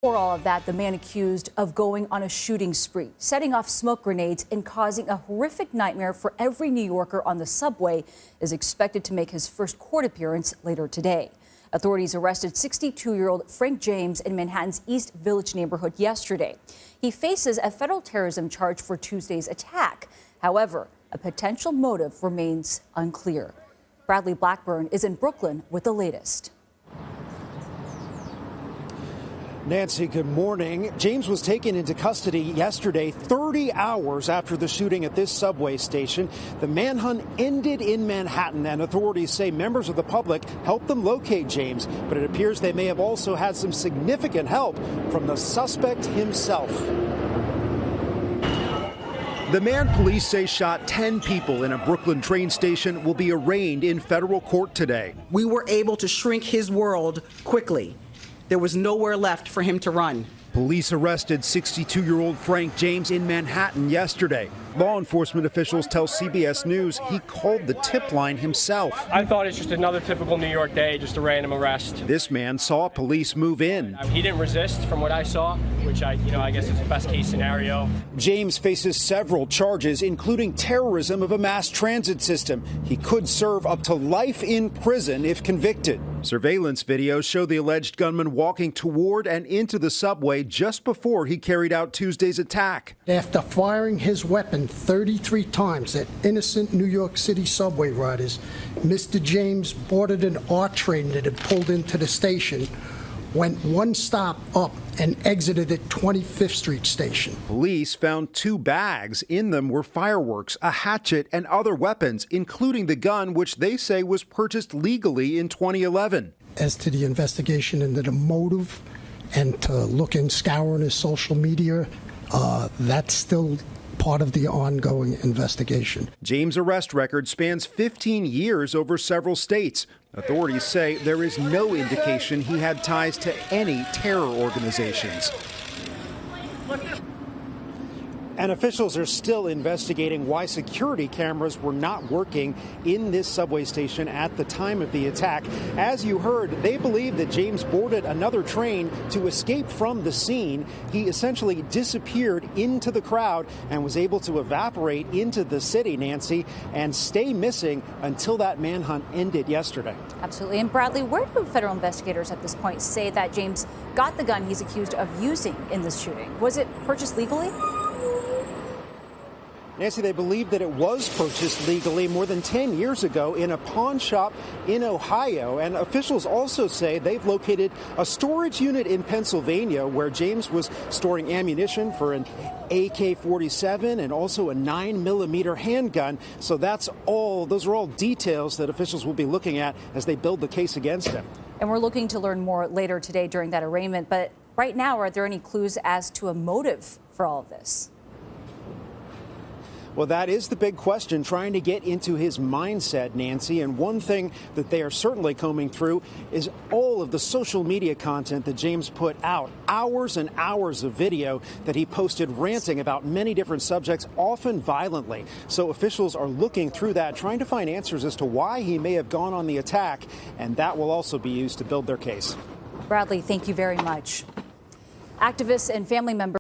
For all of that, the man accused of going on a shooting spree, setting off smoke grenades and causing a horrific nightmare for every New Yorker on the subway is expected to make his first court appearance later today. Authorities arrested 62-year-old Frank James in Manhattan's East Village neighborhood yesterday. He faces a federal terrorism charge for Tuesday's attack. However, a potential motive remains unclear. Bradley Blackburn is in Brooklyn with the latest. Nancy, good morning. James was taken into custody yesterday, 30 hours after the shooting at this subway station. The manhunt ended in Manhattan, and authorities say members of the public helped them locate James. But it appears they may have also had some significant help from the suspect himself. The man police say shot 10 people in a Brooklyn train station will be arraigned in federal court today. We were able to shrink his world quickly. There was nowhere left for him to run. Police arrested 62-year-old Frank James in Manhattan yesterday. Law enforcement officials tell CBS News he called the tip line himself. I thought it's just another typical New York day, just a random arrest. This man saw police move in. He didn't resist from what I saw, which I guess is the best case scenario. James faces several charges, including terrorism of a mass transit system. He could serve up to life in prison if convicted. Surveillance videos show the alleged gunman walking toward and into the subway just before he carried out Tuesday's attack. After firing his weapon 33 times at innocent New York City subway riders, Mr. James boarded an R train that had pulled into the station, went one stop up and exited at 25th Street station. Police found 2 bags. In them were fireworks, a hatchet, and other weapons, including the gun, which they say was purchased legally in 2011. As to the investigation into the motive and to look and scour his social media, that's still part of the ongoing investigation. James' arrest record spans 15 years over several states. Authorities say there is no indication he had ties to any terror organizations. And officials are still investigating why security cameras were not working in this subway station at the time of the attack. As you heard, they believe that James boarded another train to escape from the scene. He essentially disappeared into the crowd and was able to evaporate into the city, Nancy, and stay missing until that manhunt ended yesterday. Absolutely. And Bradley, where do federal investigators at this point say that James got the gun he's accused of using in this shooting? Was it purchased legally? Nancy, they believe that it was purchased legally more than 10 years ago in a pawn shop in Ohio. And officials also say they've located a storage unit in Pennsylvania where James was storing ammunition for an AK-47 and also a 9mm handgun. So those are all details that officials will be looking at as they build the case against him. And we're looking to learn more later today during that arraignment. But right now, are there any clues as to a motive for all of this? Well, that is the big question, trying to get into his mindset, Nancy. And one thing that they are certainly combing through is all of the social media content that James put out. Hours and hours of video that he posted ranting about many different subjects, often violently. So officials are looking through that, trying to find answers as to why he may have gone on the attack. And that will also be used to build their case. Bradley, thank you very much. Activists and family members